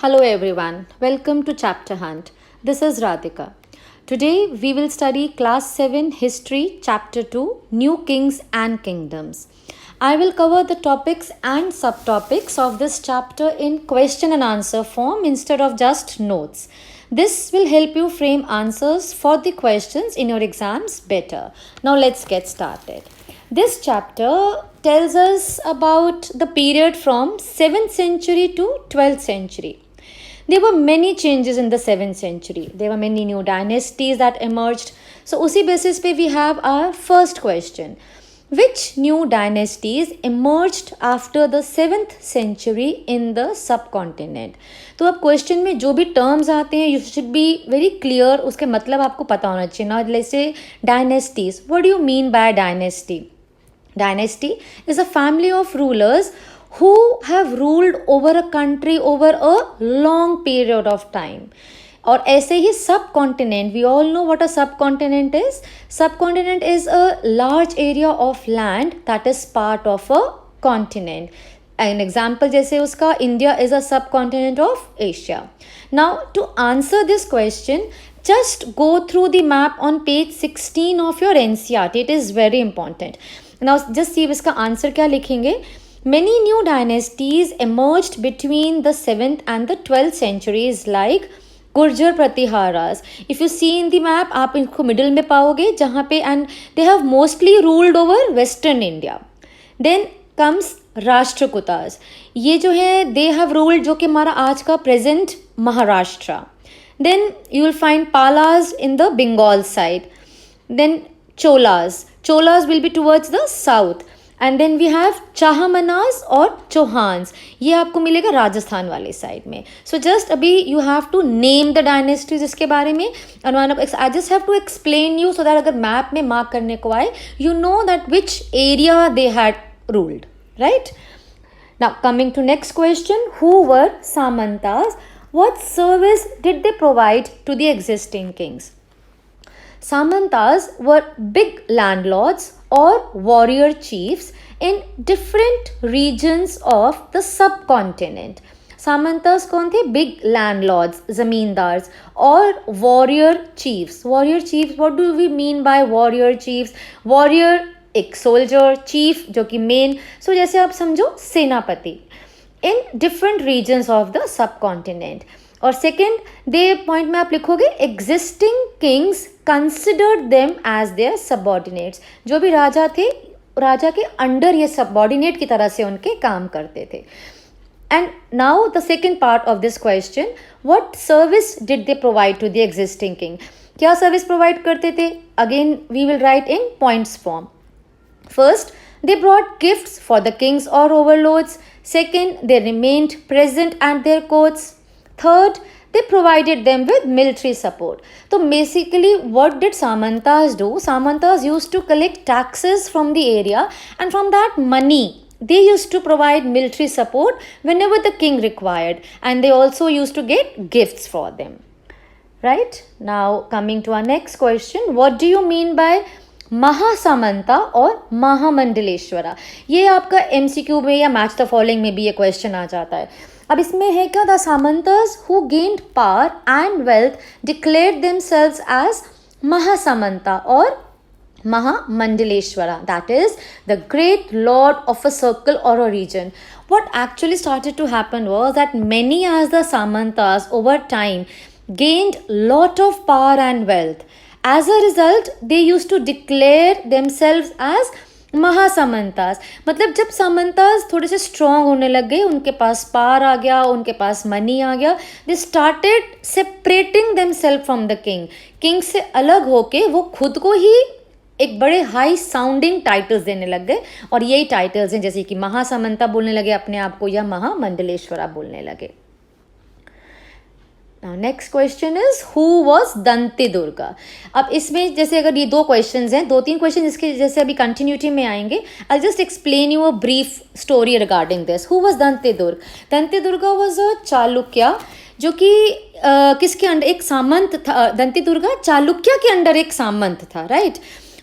Hello everyone, welcome to Chapter Hunt. This is Radhika. Today we will study Class 7 History, Chapter 2 New Kings and Kingdoms. I will cover the topics and subtopics of this chapter in question and answer form instead of just notes. This will help you frame answers for the questions in your exams better. Now let's get started. This chapter tells us about the period from 7th century to 12th century. There were many changes in the 7th century. There were many new dynasties that emerged. So, उसी basis पे we have our first question. Which new dynasties emerged after the 7th century in the subcontinent? तो अब question में जो भी terms आते हैं, you should be very clear. उसके मतलब आपको पता होना चाहिए. Now, let's say dynasties. What do you mean by dynasty? Dynasty is a family of rulers who have ruled over a country over a long period of time. और ऐसे ही subcontinent, we all know what a subcontinent is. Subcontinent is a large area of land that is part of a continent. An example जैसे उसका India is a subcontinent of Asia. Now to answer this question, just go through the map on page 16 of your NCERT. It is very important. Now just see इसका answer क्या लिखेंगे. Many new dynasties emerged between the 7th and the 12th centuries like Gurjar Pratiharas. If you see in the map, आप इनको middle में पाओगे जहाँ पे and they have mostly ruled over Western India. Then comes Rashtrakutas. ये जो है they have ruled जो कि हमारा आज का present Maharashtra. Then you will find Palas in the Bengal side. Then Cholas. Cholas will be towards the south. And then we have Chahamanas और चौहान्स, ये आपको मिलेगा राजस्थान वाले साइड में. सो जस्ट अभी you have to name the dynasties इसके बारे में. I just have to explain you so that अगर मैप में मार्क करने को आए you know that which area they had ruled, right. Now coming to next question, who were samantas? What service did they provide to the existing Kings? Samantas were big landlords or warrior chiefs in different regions of the subcontinent. Samantas कौन थे? Big landlords, zamindars, और warrior chiefs. Warrior chiefs, what do we mean by warrior chiefs? Warrior एक soldier, chief जो कि main, so जैसे आप समझो सेनापति. In different regions of the subcontinent. और सेकेंड दे पॉइंट में आप लिखोगे existing kings considered them as their subordinates. जो भी राजा थे, राजा के अंडर ये सबऑर्डिनेट की तरह से उनके काम करते थे. And now the second part of this question, what service did they provide to the existing king? क्या सर्विस प्रोवाइड करते थे? Again we will write in points form. First, they brought gifts for the kings or overlords. Second, they remained present at their courts. Third, they provided them with military support. So basically, what did Samantas do? Samantas used to collect taxes from the area, and from that money, they used to provide military support whenever the king required, and they also used to get gifts for them. Right? Now, coming to our next question, what do you mean by महासामंता और महामंडलेश्वरा? ये आपका MCQ में या match the following में भी ये question आ जाता है. अब इसमें है क्या? The samantas who gained power and wealth declared themselves as mahasamanta और mahamandaleshvara, that is the great lord of a circle और a region. What actually started to happen was that many as the Samantas over time gained lot of power and wealth. As a result, they used to declare themselves as महासामंतास. मतलब जब सामंतास थोड़े से strong होने लग गए, उनके पास power आ गया, उनके पास मनी आ गया, they started separating themselves from the king. King से अलग होके वो खुद को ही एक बड़े हाई साउंडिंग टाइटल्स देने लग गए, और यही टाइटल्स हैं जैसे कि महासामंता बोलने लगे अपने आप को या महामंडलेश्वरा बोलने लगे. Now next question is who was दंती दुर्गा? अब इसमें जैसे अगर ये दो क्वेश्चंस हैं, दो तीन क्वेश्चन इसके जैसे अभी कंटिन्यूटी में आएंगे. I'll just explain you a brief story regarding this. Who was Danti Durg? Danti Durga was a Chalukya जो कि किसके अंडर? एक सामंत था. दंती दुर्गा चालुक्य के अंडर एक सामंत था, राइट.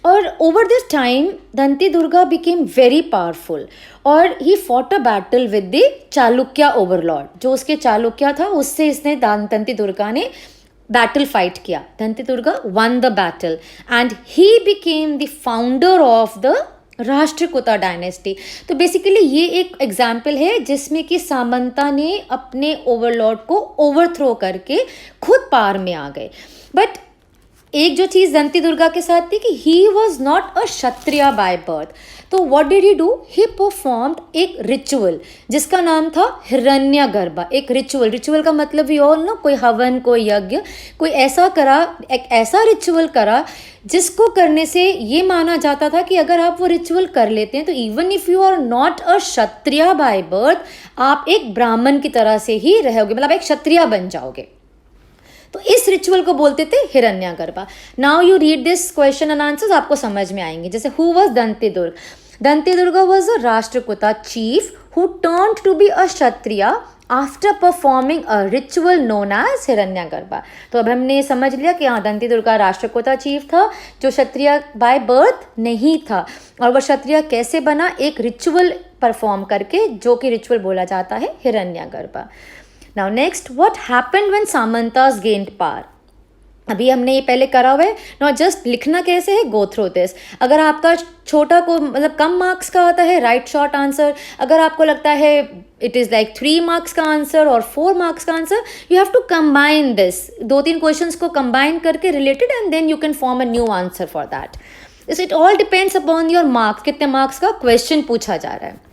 और over this time Danti Durga became very powerful. और he fought a battle with the Chalukya overlord, जो उसके चालुक्य था उससे इसने दंती दुर्गा ने बैटल फाइट किया. Danti Durga won the battle and he became the founder of the Rashtrakuta dynasty. तो बेसिकली ये एक एग्जाम्पल है जिसमें कि सामंता ने अपने ओवरलॉर्ड को ओवरथ्रो करके खुद पार में आ गए. बट एक जो चीज़ दंती दुर्गा के साथ थी कि he was not a Kshatriya by birth. तो what did he do? He performed एक रिचुअल जिसका नाम था हिरण्यगर्भा. एक रिचुअल का मतलब भी और नो, कोई हवन, कोई यज्ञ, कोई ऐसा करा, एक ऐसा रिचुअल करा जिसको करने से ये माना जाता था कि अगर आप वो रिचुअल कर लेते हैं तो even if you are not a Kshatriya by birth, आप एक ब्राह्मण की तरह से ही रहोगे, मतलब एक क्षत्रिय बन जाओगे. तो इस रिचुअल को बोलते थे Hiranyagarbha. Now you read this question and answers, आपको समझ में आएंगे. जैसे who was Danti Durga? Danti Durga was a Rashtrakuta chief who turned to be a Kshatriya after performing a ritual known as Hiranyagarbha. तो अब हमने समझ लिया कि हाँ, दंती दुर्गा राष्ट्रकूटा चीफ था जो क्षत्रिय बाय बर्थ नहीं था. और वह क्षत्रिय कैसे बना? एक रिचुअल परफॉर्म करके, जो कि रिचुअल बोला जाता है हिरण्यगर्भा. Now next, what happened when Samantas gained power? अभी हमने ये पहले करा हुआ है. Now just लिखना कैसे है? Go through this. अगर आपका छोटा को मतलब कम मार्क्स का आता है, राइट शॉर्ट आंसर. अगर आपको लगता है इट इज़ लाइक 3 मार्क्स का आंसर और 4 मार्क्स का answer, you have to combine this. 2-3 questions को कंबाइन करके related and then you can form a new answer for that. It all depends upon your marks, कितने marks का question पूछा जा रहा है.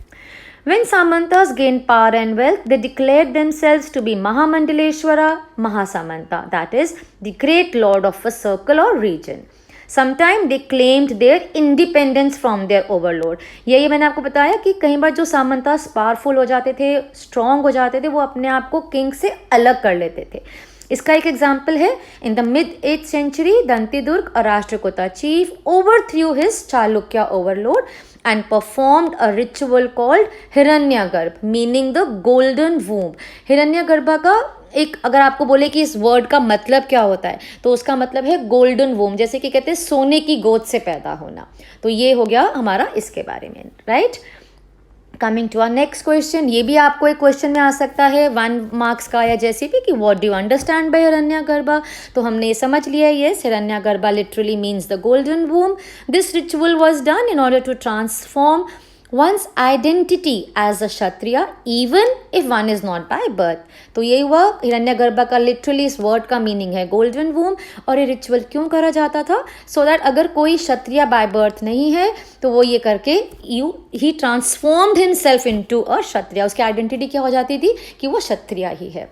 When Samantas gained power and wealth, they declared themselves to be Mahamandaleshwara, Mahasamanta, that is, the great lord of a circle or region. Sometimes they claimed their independence from their overlord. यही मैंने आपको बताया कि कई बार जो सामंतास powerful हो जाते थे, स्ट्रॉन्ग हो जाते थे, वो अपने आप को किंग से अलग कर लेते थे. इसका एक एग्जाम्पल है, इन the mid 8th century, Danti Durg, a Rashtrakuta chief, overthrew his Chalukya overlord and performed a ritual called Hiranyagarbha, meaning the golden womb. हिरण्यगर्भा का एक, अगर आपको बोले कि इस वर्ड का मतलब क्या होता है, तो उसका मतलब है गोल्डन वूम, जैसे कि कहते हैं सोने की गोद से पैदा होना. तो ये हो गया हमारा इसके बारे में, right. Coming to our next question. ये भी आपको एक क्वेश्चन में आ सकता है 1 मार्क्स का या जैसे भी, कि what do you understand by Hiranyagarbha. तो हमने ये समझ लिया है, yes, Hiranyagarbha literally means the golden womb. This ritual was done in order to transform one's identity as a Kshatriya even if one is not by birth. तो ये हुआ हिरण्यगर्भा का, लिटरली इस वर्ड का मीनिंग है गोल्डन वूम. और ये रिचुअल क्यों करा जाता था? सो दैट अगर कोई क्षत्रिय बाय बर्थ नहीं है तो वो ये करके ही ट्रांसफॉर्म्ड हिमसेल्फ इनटू अ क्षत्रिय. उसकी आइडेंटिटी क्या हो जाती थी? कि वो क्षत्रिय ही है.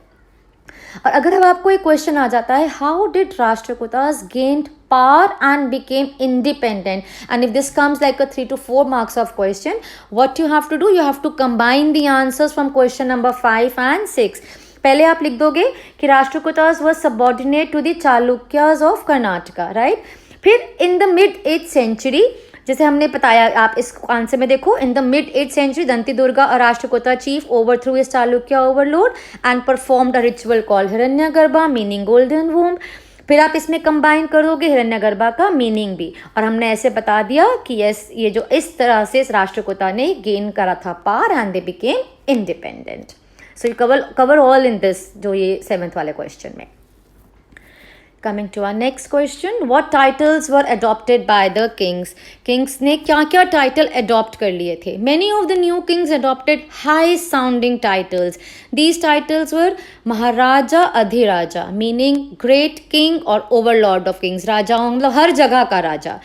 और अगर अब आपको एक क्वेश्चन आ जाता है, how did Rashtrakutas gained power and became independent, and if this comes like a 3 to 4 marks of question, what you have to do, you have to combine the answers from question number 5 and 6. पहले आप लिख दोगे कि Rashtrakutas was subordinate to the Chalukyas of Karnataka, right. फिर in the mid 8th century, जैसे हमने बताया, आप इस आंसर में देखो, in the mid 8th century Danti Durga और Rashtrakuta chief overthrew his Chalukya overlord and performed a ritual called Hiranyagarbha, meaning golden womb. फिर आप इसमें कंबाइन करोगे हिरण्यगर्भा का मीनिंग भी, और हमने ऐसे बता दिया कि यस, ये जो इस तरह से इस राष्ट्रकूटा ने गेन करा था power and they became independent. So you cover all in this, जो ये 7th वाले क्वेश्चन में. Coming to our next question, what titles were adopted by the kings? Kings ने क्या क्या title adopt कर लिए थे? Many of the new kings adopted high sounding titles. These titles were Maharaja Adhiraja, meaning great king or overlord of kings. राजा मतलब हर जगह का राजा.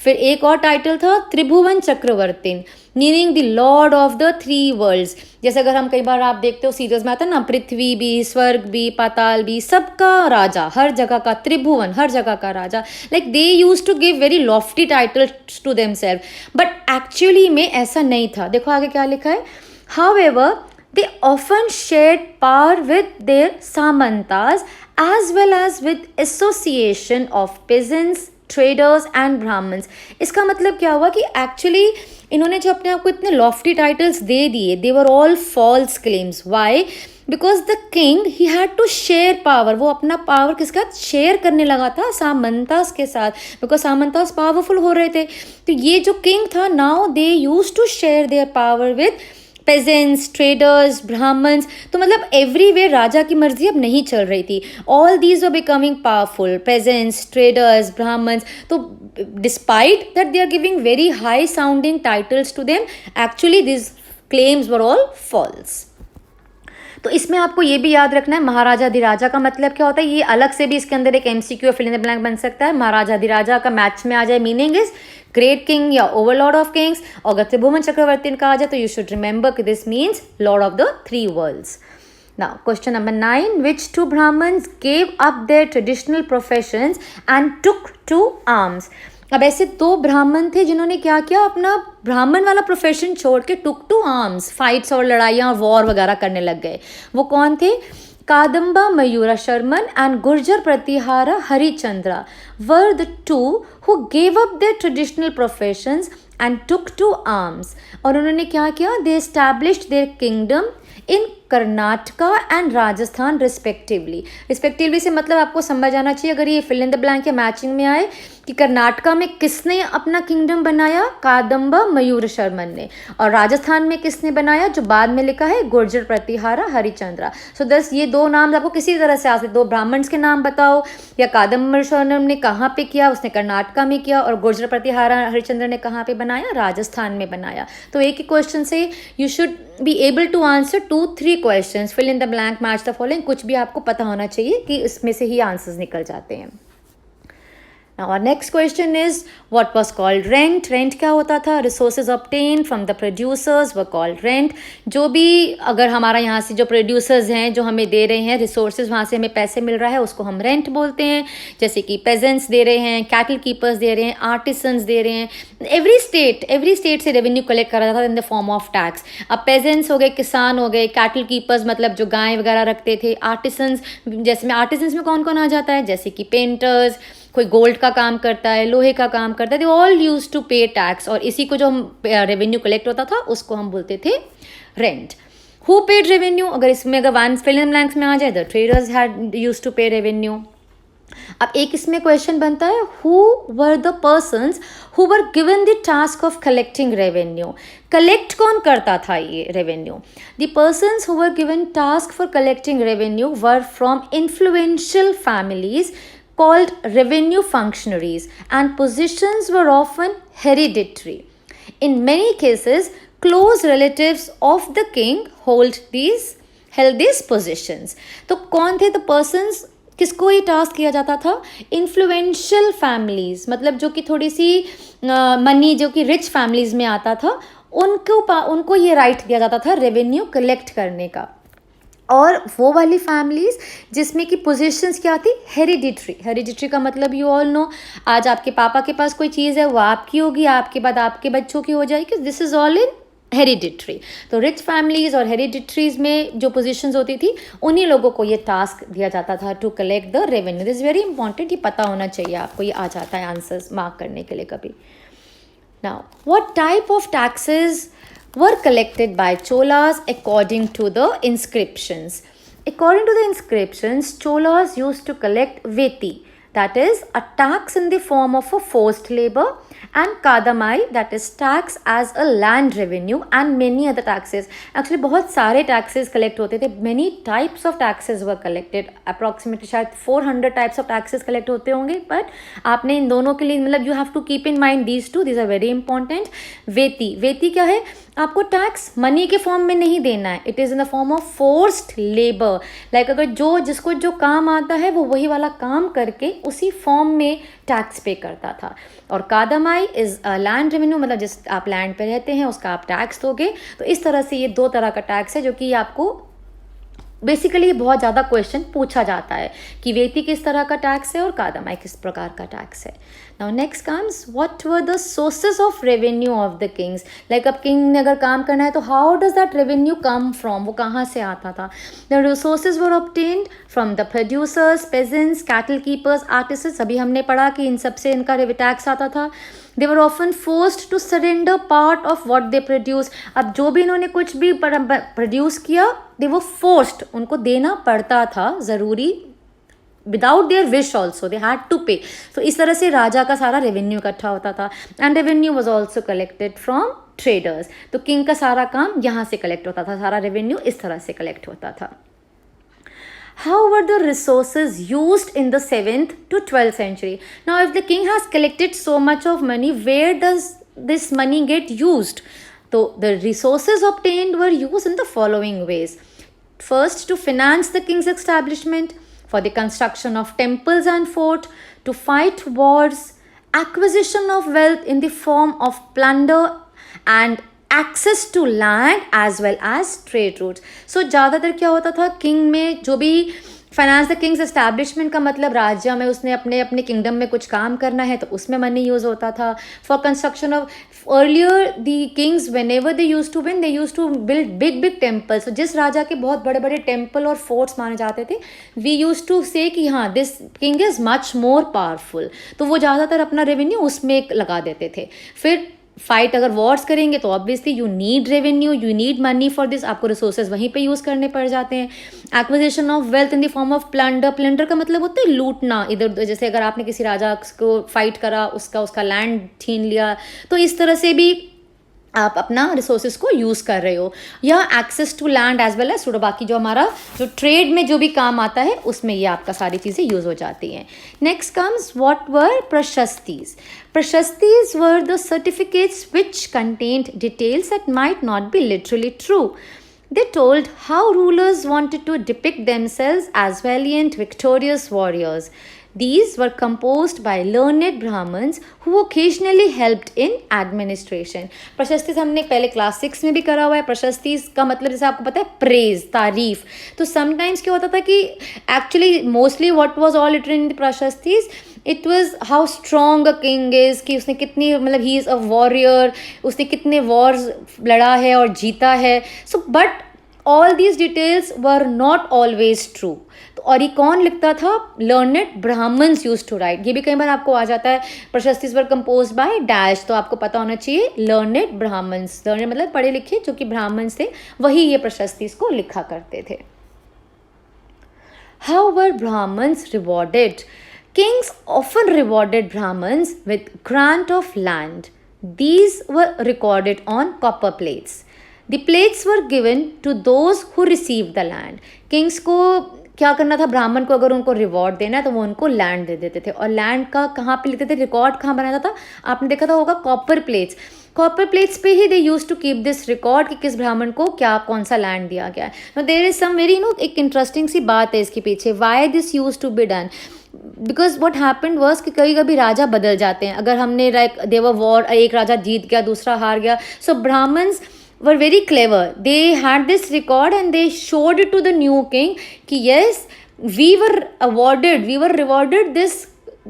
फिर एक और टाइटल था Tribhuvana Chakravarti, meaning the lord of the 3 worlds. जैसे अगर हम कई बार आप देखते हो सीरीज में आता है ना, पृथ्वी भी, स्वर्ग भी, पाताल भी, सबका राजा, हर जगह का, त्रिभुवन, हर जगह का राजा. Like they use to give very lofty titles to themself, but actually में ऐसा नहीं था. देखो आगे क्या लिखा है. However they often shared power with their samantas as well as with association of peasants, traders and Brahmins. इसका मतलब क्या हुआ कि एक्चुअली इन्होंने जो अपने आप को इतने लॉफ्टी टाइटल्स दे दिए, they were all false claims. Why? Because the king he had to share power, वो अपना पावर किसके साथ शेयर करने लगा था, सामंतास के साथ, बिकॉज सामंतास पावरफुल हो रहे थे. तो ये जो किंग था, now they use to share their power with peasants, traders, Brahmins. तो मतलब एवरीवेयर राजा की मर्जी अब नहीं चल रही थी. All these are becoming powerful, peasants, traders, Brahmins. तो despite that they are giving very high sounding titles to them, actually this claims were all false. तो इसमें आपको ये भी याद रखना है, महाराजाधिराजा का मतलब क्या होता है. ये अलग से भी इसके अंदर एक MCQ fill in the blank बन सकता है. महाराजाधिराजा का मैच में आ जाए मीनिंग इज ग्रेट किंग या ओवरलॉर्ड ऑफ किंग्स. अगर त्रिभुवन चक्रवर्ती कहा जाए तो यू शुड रिमेंबर कि this means lord of the 3 worlds. Now, question number 9. Which 2 Brahmins gave up their traditional professions and took to arms? अब ऐसे 2 ब्राह्मण थे जिन्होंने क्या किया, अपना ब्राह्मण वाला प्रोफेशन छोड़ के टुक टू आर्म्स, फाइट्स और लड़ाइयाँ, वॉर वगैरह करने लग गए. वो कौन थे? Kadamba Mayura Sharman and Gurjara Pratihara Harichandra were the 2 who gave up their traditional professions and took to arms. और उन्होंने क्या किया? They established their kingdom in Karnataka and Rajasthan respectively से मतलब आपको समझ आना चाहिए अगर ये फिल इन द ब्लैंक या मैचिंग में आए कि कर्नाटका में किसने अपना किंगडम बनाया, कादम्बा मयूर शर्मन ने, और राजस्थान में किसने बनाया, जो बाद में लिखा है गुर्जर प्रतिहारा हरिचंद्रा. सो दस ये 2 नाम आपको किसी तरह से आ सकते. 2 ब्राह्मण्स के नाम बताओ, या कादम्बा शर्मन ने कहाँ पे किया, उसने कर्नाटका में किया, और गुर्जर प्रतिहारा हरिचंद्र ने कहाँ पे बनाया, राजस्थान में बनाया. तो एक ही क्वेश्चन से you should be able to answer 2-3 questions. Fill in the blank, match the following, कुछ भी आपको पता होना चाहिए कि इसमें से ही आंसर्स निकल जाते हैं. Now our next question is what was called rent. Rent क्या होता था? Resources obtained from the producers were called rent. जो भी अगर हमारा यहाँ से जो producers हैं जो हमें दे रहे हैं resources, वहाँ से हमें पैसे मिल रहा है, उसको हम rent बोलते हैं. जैसे कि peasants दे रहे हैं, cattle keepers दे रहे हैं, artisans दे रहे हैं. every state से revenue collect करा जाता था in the form of tax. अब peasants हो गए, किसान हो गए, cattle keepers मतलब जो गाय वगैरह रखते थे, artisans जैसे में artisans में कौन कौन आ जाता है, जैसे कि पेंटर्स, कोई गोल्ड का काम करता है, लोहे का काम करता है, दे ऑल यूज टू पे टैक्स. और इसी को जो हम रेवेन्यू कलेक्ट होता था उसको हम बोलते थे रेंट. Who paid revenue? अगर इसमें अगर 1 फिल इन ब्लैंक्स में आ जाए, the traders had use to pay revenue. अब एक इसमें क्वेश्चन बनता है, who were the persons who were given the task of collecting revenue. Collect कौन करता था ये revenue? The persons who were given task for collecting revenue were from influential families called revenue functionaries, and positions were often hereditary. In many cases, close relatives of the king held these positions. तो कौन थे the persons किसको ये task किया जाता था? Influential families, मतलब जो कि थोड़ी सी मनी जो कि रिच फैमिलीज में आता था, उनको ये राइट दिया जाता था रेवेन्यू कलेक्ट करने का. और वो वाली फैमिलीज जिसमें कि पोजीशंस क्या थी? हेरिडिटरी का मतलब यू ऑल नो, आज आपके पापा के पास कोई चीज़ है वो आपकी होगी, आपके बाद आपके बच्चों की हो जाएगी. This is all in hereditary. तो रिच फैमिलीज और हेरिडिटरीज में जो पोजीशंस होती थी उन्हीं लोगों को ये टास्क दिया जाता था to collect the revenue. This is very important, ये पता होना चाहिए आपको, ये आ जाता है आंसर्स मार्क करने के लिए कभी. Now what type of taxes were collected by Cholas according to the inscriptions. According to the inscriptions, Cholas used to collect veti, that is a tax in the form of a forced labor, and kadamai, that is tax as a land revenue, and many other taxes. Actually बहुत सारे taxes collect होते थे, many types of taxes were collected. Approximately शायद 400 types of taxes collect होते होंगे, but आपने इन दोनों के लिए मतलब you have to keep in mind these two, these are very important. वेती क्या है? आपको टैक्स मनी के फॉर्म में नहीं देना है, it is in the form of forced labour. Like अगर जिसको जो काम आता है वो वही वाला काम करके उसी फॉर्म में टैक्स पे करता था. और कादमाई इज लैंड रेवेन्यू, मतलब जिस आप लैंड पे रहते हैं उसका आप टैक्स दोगे. तो इस तरह से ये 2 तरह का टैक्स है जो कि आपको बेसिकली बहुत ज़्यादा क्वेश्चन पूछा जाता है कि वेती किस तरह का टैक्स है और कादमाई किस प्रकार का टैक्स है. Now next comes what were the sources of revenue of the Kings. Like अब किंग ने अगर काम करना है तो how does that revenue come from, वो कहाँ से आता था? The resources were obtained from the producers, pageants, cattle keepers, artists. अभी हमने पढ़ा कि इन सबसे इनका टैक्स आता था. They were often forced to surrender part of what they produce. अब जो भी इन्होंने कुछ भी प्रोड्यूस किया दे वो फोर्स्ड, उनको देना पड़ता था, ज़रूरी, without their wish also they had to pay. तो इस तरह से राजा का सारा रेवेन्यू इकट्ठा होता था. And revenue was also collected from traders. तो किंग का सारा काम यहाँ से कलेक्ट होता था, सारा रेवेन्यू इस तरह से कलेक्ट होता था. How were the resources used in the 7th to 12th century? Now, if the king has collected so much of money, where does this money get used? So, the resources obtained were used in the following ways. First, to finance the king's establishment, for the construction of temples and fort, to fight wars, acquisition of wealth in the form of plunder, and access to land as well as trade routes. So ज़्यादातर क्या होता था, king में जो भी finance the Kings establishment का मतलब राज्य में उसने अपने अपने किंगडम में कुछ काम करना है तो उसमें मनी यूज़ होता था. For construction of earlier the kings whenever they use to win, they use to build big big temples. तो जिस राजा के बहुत बड़े बड़े टेम्पल और फोर्ट्स माने जाते थे, वी यूज टू से कि हाँ this king is much more powerful, तो वो ज़्यादातर अपना रेवेन्यू उसमें लगा देते थे. फिर फाइट अगर वॉर्स करेंगे तो obviously you need revenue, you need money for this, आपको रिसोर्सेज वहीं पे यूज़ करने पड़ जाते हैं. Acquisition of wealth in the form of plunder. Plunder का मतलब होता है लूटना इधर उधर. जैसे अगर आपने किसी राजा को फाइट करा, उसका लैंड छीन लिया, तो इस तरह से भी आप अपना रिसोर्सेज को यूज़ कर रहे हो. या access to land as well as थोड़ा बाकी जो हमारा जो ट्रेड में जो भी काम आता है उसमें ये आपका सारी चीज़ें यूज़ हो जाती हैं. Next comes what were prashastis. Prashastis were the certificates which contained details that might not be literally true. They told how rulers wanted to depict themselves as valiant, victorious warriors. These were composed by learned Brahmins who occasionally helped in administration. प्रशस्ति हमने पहले class 6 में भी करा हुआ है. प्रशस्ति का मतलब जैसे आपको पता है प्रेज, तारीफ. तो समटाइम्स क्या होता था कि actually mostly what was all written in the prashastis, it was how strong a king is, कि उसने कितनी मतलब ही इज़ अ वॉरियर, उसने कितने वॉर्स लड़ा है और जीता है. So but all these details were not always true. तो और ये कौन लिखता था? Learned Brahmins use to write. ये भी कई बार आपको आ जाता है prashastis were compose by dash, तो आपको पता होना चाहिए लर्नेड ब्राह्मण्स. लर्नेड मतलब पढ़े लिखे जो कि ब्राह्मण्स थे, वही ये प्रशस्तिस को लिखा करते थे. How were Brahmins rewarded? Kings often rewarded Brahmins with grant of land. These were recorded on copper plates. The plates were given to those who received the land. Kings को क्या करना था? ब्राह्मण को अगर उनको रिवॉर्ड देना है तो वो उनको लैंड दे देते थे. और लैंड का कहाँ पे लेते थे? रिकॉर्ड कहाँ बनाया था? आपने देखा था होगा कॉपर प्लेट्स. कॉपर प्लेट्स पे he they use to keep this record कि किस ब्राह्मण को क्या कौन सा लैंड दिया गया है. No there is some very एक इंटरेस्टिंग सी बात है इसके पीछे. Why this use to be done? Because what happen was कि कभी कभी राजा बदल जाते हैं. अगर हमने लाइक देवर वॉर, एक राजा जीत गया दूसरा हार गया, सो Brahmins were very clever. They had this record and they showed it to the new king कि yes, we were rewarded this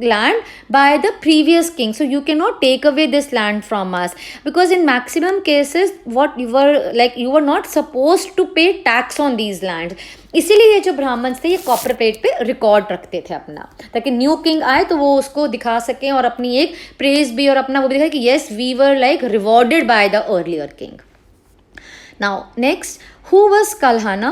land by the previous king, so you cannot take away this land from us, because in maximum cases you were not supposed to pay tax on these lands. इसीलिए ये जो ब्राह्मण थे ये copper plate पे record रखते थे अपना, ताकि न्यू किंग आए तो वो उसको दिखा सकें और अपनी एक प्रेज भी और अपना वो भी दिखाए कि yes we were like rewarded by the earlier king. Now next, who was Kalhana?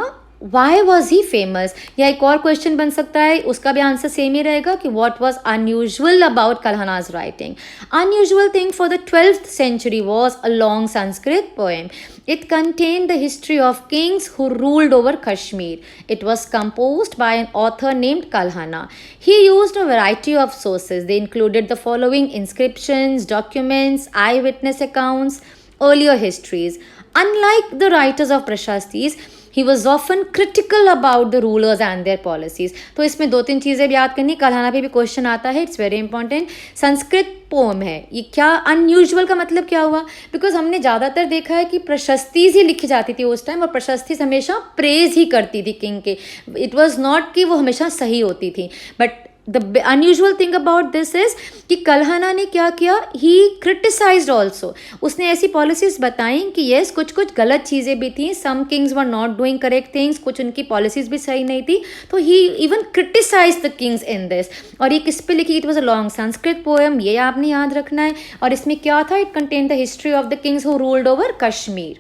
Why was he famous? या एक और क्वेश्चन बन सकता है, उसका भी आंसर सेम ही रहेगा कि what was unusual about Kalhana's writing? Unusual thing for the 12th century was a long Sanskrit poem. It contained the history of kings who ruled over Kashmir. It was composed by an author named Kalhana. He used a variety of sources. They included the following: inscriptions, documents, eyewitness accounts, earlier histories. Unlike the writers of Prashastis, he was often critical about the rulers and their policies. तो इसमें 2-3 चीज़ें भी याद करनी. कल्हाना पे भी question आता है, it's very important. Sanskrit poem है, ये क्या अनयूजुअल का मतलब क्या हुआ? बिकॉज हमने ज़्यादातर देखा है कि प्रशस्तीज ही लिखी जाती थी उस टाइम, और प्रशस्तीज हमेशा प्रेज ही करती थी किंग के. इट वॉज नॉट कि वो हमेशा सही होती थी. But the unusual thing about this is कि कल्हाना ने क्या किया? ही क्रिटिसाइज्ड ऑल्सो. उसने ऐसी पॉलिसीज बताई कि येस कुछ कुछ गलत चीज़ें भी थी. Some kings were not doing correct things, कुछ उनकी पॉलिसीज भी सही नहीं थी. तो he even criticise the kings in this. और ये किस पे लिखी? It was a long Sanskrit poem, ये आपने याद रखना है. और इसमें क्या था? It contain the history of the kings who ruled over Kashmir.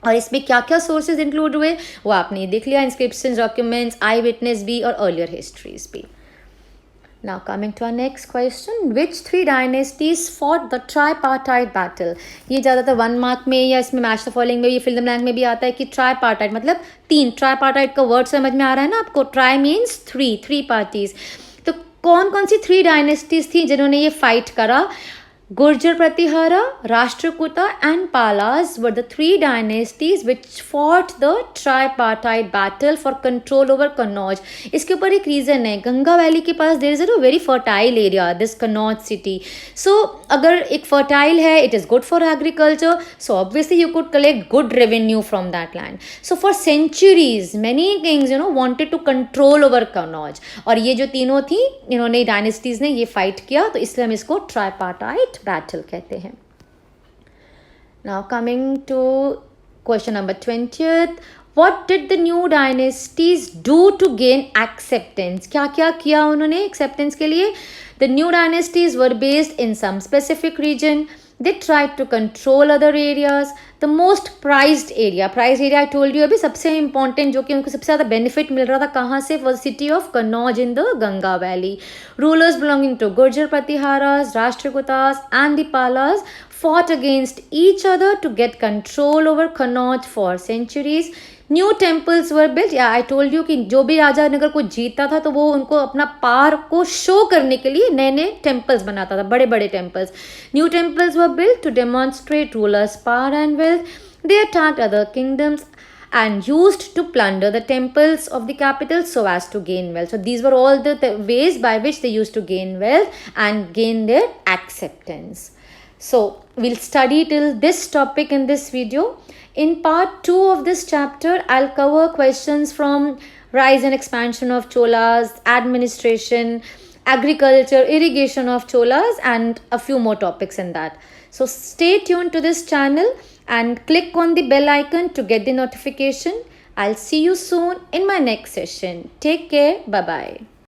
और इसमें क्या क्या सोर्सेज इंक्लूड हुए वो आपने देख लिया, इंस्क्रिप्शन, डॉक्यूमेंट्स, आई विटनेस भी और अर्लियर हिस्ट्रीज भी. Now coming to our next question, which three dynasties fought the tripartite battle? ये ज़्यादातर 1 मार्क में या इसमें मैच द फॉलोइंग में, ये फिल द ब्लैंक में भी आता है कि ट्राईपार्टाइट मतलब 3. ट्राईपार्टाइट का वर्ड समझ में आ रहा है ना आपको? Try means 3 parties. तो कौन कौन सी 3 डायनेस्टीज थी जिन्होंने ये फाइट करा? Gurjar Pratihara, Rashtrakuta and Palas were the 3 dynasties which fought the tripartite battle for control over Kannauj. इसके ऊपर एक रीज़न है, गंगा वैली के पास there is a very fertile area, this Kannauj city. So अगर एक fertile है, it is good for agriculture, so obviously you could collect good revenue from that land. So for centuries, many kings wanted to control over Kannauj. और ये जो तीनों थी, इन्होंने dynasties ने ये फाइट किया, तो इसलिए हम इसको ट्राईपार्टाइट battle कहते हैं. Now coming to question number 20th, what did the new dynasties do to gain acceptance? क्या क्या किया उन्होंने acceptance के लिए? The new dynasties were based in some specific region. They tried to control other areas. The most prized area I told you अभी सबसे important जो कि उनको सबसे ज़्यादा benefit मिल रहा था कहाँ से, was city of Kannauj in the Ganga Valley. Rulers belonging to Gurjar Pratiharas, Rashtrakutas and the Palas fought against each other to get control over Kannauj for centuries. New temples were built. या I told you कि जो भी राजा अगर कोई जीतता था तो वो उनको अपना पार को शो करने के लिए नए नए टेम्पल्स बनाता था, बड़े बड़े temples. New temples were built to demonstrate rulers power and wealth. They attacked other kingdoms and used to plunder the temples of the capital so as to gain wealth. So these were all the ways by which they used to gain wealth and gain their acceptance. So we'll study till this topic in this video. In part 2 of this chapter, I'll cover questions from rise and expansion of Cholas, administration, agriculture, irrigation of Cholas, and a few more topics in that. So stay tuned to this channel and click on the bell icon to get the notification. I'll see you soon in my next session. Take care. Bye-bye.